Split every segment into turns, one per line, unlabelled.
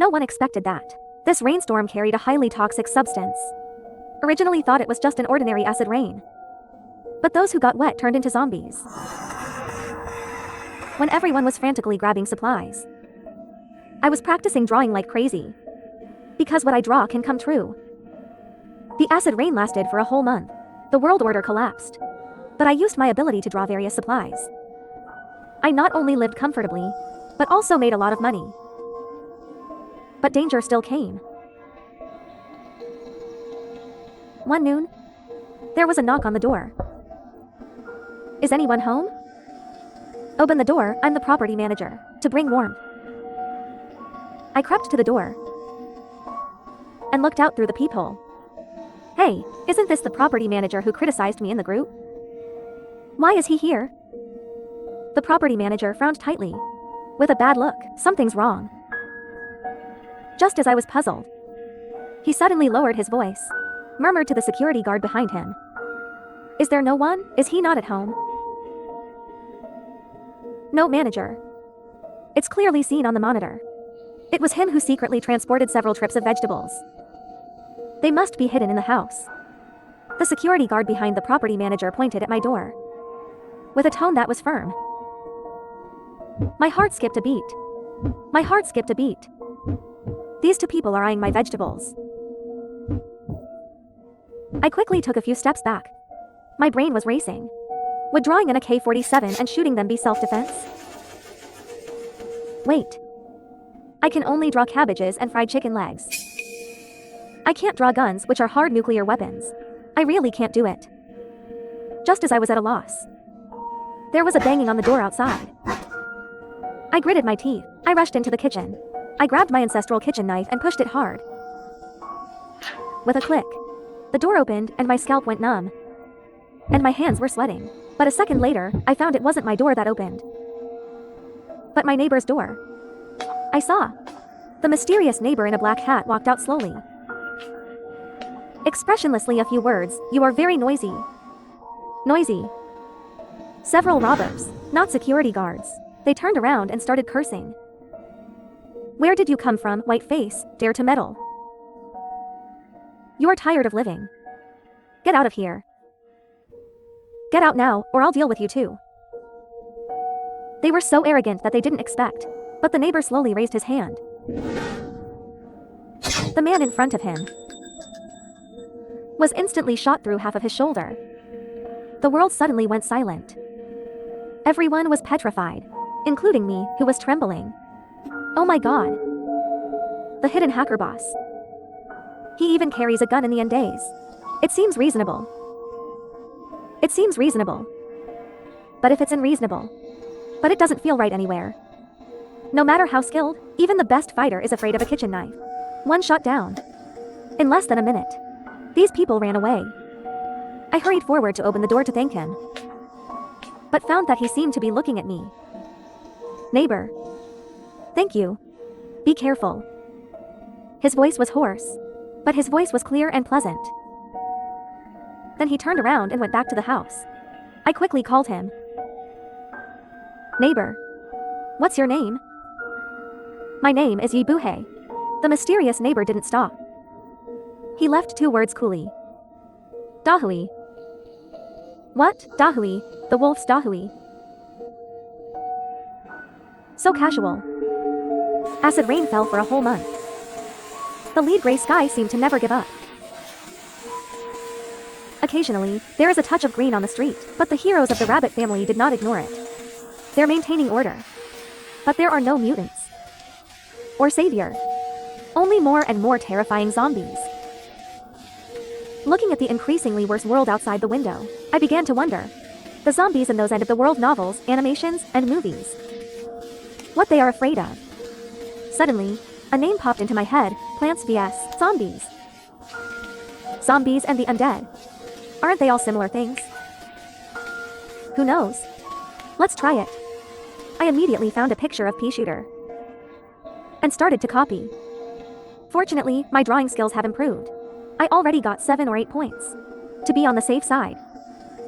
No one expected that. This rainstorm carried a highly toxic substance. Originally thought it was just an ordinary acid rain. But those who got wet turned into zombies. When everyone was frantically grabbing supplies, I was practicing drawing like crazy. Because what I draw can come true. The acid rain lasted for a whole month. The world order collapsed. But I used my ability to draw various supplies. I not only lived comfortably, but also made a lot of money. But danger still came. One noon, there was a knock on the door. Is anyone home? Open the door, I'm the property manager, to bring warmth. I crept to the door and looked out through the peephole. Hey, isn't this the property manager who criticized me in the group? Why is he here? The property manager frowned tightly. With a bad look, something's wrong. Just as I was puzzled, he suddenly lowered his voice, murmured to the security guard behind him. Is there no one? Is he not at home? No, manager. It's clearly seen on the monitor. It was him who secretly transported several trips of vegetables. They must be hidden in the house. The security guard behind the property manager pointed at my door with a tone that was firm. My heart skipped a beat. My heart skipped a beat. These two people are eyeing my vegetables. I quickly took a few steps back. My brain was racing. Would drawing an AK-47 and shooting them be self-defense? Wait. I can only draw cabbages and fried chicken legs. I can't draw guns, which are hard nuclear weapons. I really can't do it. Just as I was at a loss, there was a banging on the door outside. I gritted my teeth. I rushed into the kitchen. I grabbed my ancestral kitchen knife and pushed it hard. With a click, the door opened and my scalp went numb. And my hands were sweating. But a second later, I found it wasn't my door that opened, but my neighbor's door. I saw the mysterious neighbor in a black hat walked out slowly. Expressionlessly a few words, you are very noisy. Noisy. Several robbers, not security guards. They turned around and started cursing. Where did you come from, white face, dare to meddle? You're tired of living. Get out of here. Get out now, or I'll deal with you too. They were so arrogant that they didn't expect, but the neighbor slowly raised his hand. The man in front of him was instantly shot through half of his shoulder. The world suddenly went silent. Everyone was petrified, including me, who was trembling. Oh my god. The hidden hacker boss. He even carries a gun in the end days. It seems reasonable. It seems reasonable. But if it's unreasonable. But it doesn't feel right anywhere. No matter how skilled, even the best fighter is afraid of a kitchen knife. One shot down. In less than a minute, these people ran away. I hurried forward to open the door to thank him, but found that he seemed to be looking at me. Neighbor. Thank you. Be careful. His voice was hoarse, but his voice was clear and pleasant. Then he turned around and went back to the house. I quickly called him. Neighbor. What's your name? My name is Yi Buhei. The mysterious neighbor didn't stop. He left 2 words coolly. Dahui. What? Dahui, the wolf's Dahui. So casual. Acid rain fell for a whole month. The lead gray sky seemed to never give up. Occasionally, there is a touch of green on the street, but the heroes of the rabbit family did not ignore it. They're maintaining order. But there are no mutants. Or savior. Only more and more terrifying zombies. Looking at the increasingly worse world outside the window, I began to wonder. The zombies in those end-of-the-world novels, animations, and movies. What they are afraid of. Suddenly, a name popped into my head, Plants vs. Zombies. Zombies and the undead. Aren't they all similar things? Who knows? Let's try it. I immediately found a picture of Pea Shooter and started to copy. Fortunately, my drawing skills have improved. I already got 7 or 8 points. To be on the safe side,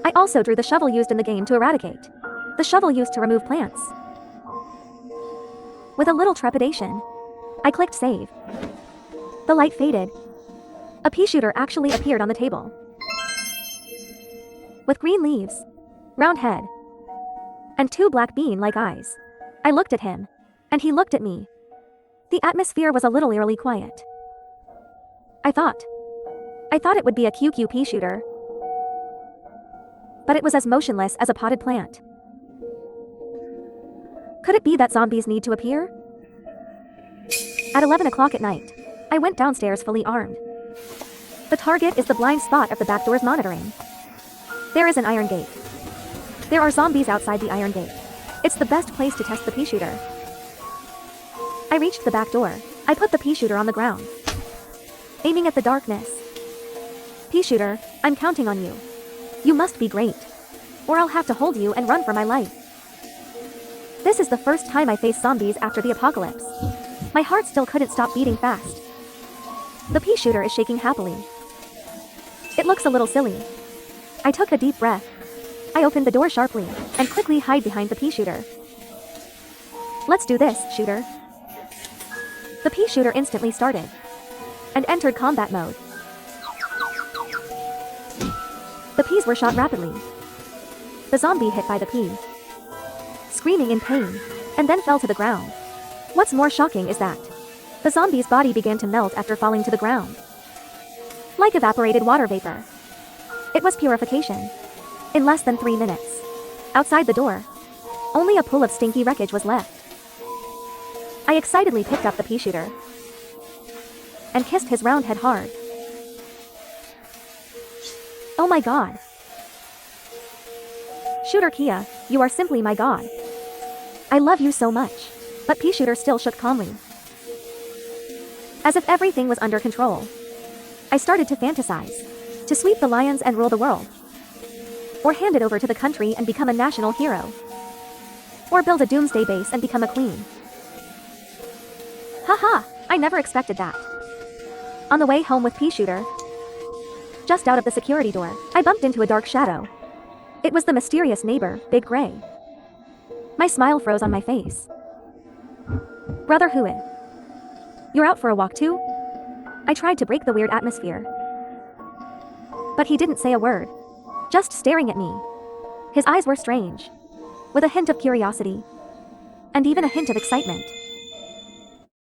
I also drew the shovel used in the game to eradicate. The shovel used to remove plants. With a little trepidation, I clicked save. The light faded. A pea shooter actually appeared on the table. With green leaves, round head, and two black bean-like eyes. I looked at him, and he looked at me. The atmosphere was a little eerily quiet. I thought it would be a QQ pea shooter. But it was as motionless as a potted plant. Could it be that zombies need to appear? At 11 o'clock at night, I went downstairs fully armed. The target is the blind spot of the back door's monitoring. There is an iron gate. There are zombies outside the iron gate. It's the best place to test the pea shooter. I reached the back door. I put the pea shooter on the ground, aiming at the darkness. Pea shooter, I'm counting on you. You must be great, or I'll have to hold you and run for my life. This is the first time I face zombies after the apocalypse. My heart still couldn't stop beating fast. The pea shooter is shaking happily. It looks a little silly. I took a deep breath. I opened the door sharply and quickly hid behind the pea shooter. Let's do this, shooter. The pea shooter instantly started and entered combat mode. The peas were shot rapidly. The zombie hit by the pea, screaming in pain, and then fell to the ground. What's more shocking is that the zombie's body began to melt after falling to the ground, like evaporated water vapor. It was purification. In less than 3 minutes, outside the door, only a pool of stinky wreckage was left. I excitedly picked up the pea shooter and kissed his round head hard. Oh my god. Shooter Kia, you are simply my god. I love you so much. But pea shooter still shook calmly, as if everything was under control. I started to fantasize, to sweep the lions and rule the world, or hand it over to the country and become a national hero, or build a doomsday base and become a queen. Haha, I never expected that. On the way home with pea shooter, just out of the security door, I bumped into a dark shadow. It was the mysterious neighbor, Big Gray. My smile froze on my face. Brother Huid, you're out for a walk too? I tried to break the weird atmosphere, but he didn't say a word, just staring at me. His eyes were strange, with a hint of curiosity, and even a hint of excitement.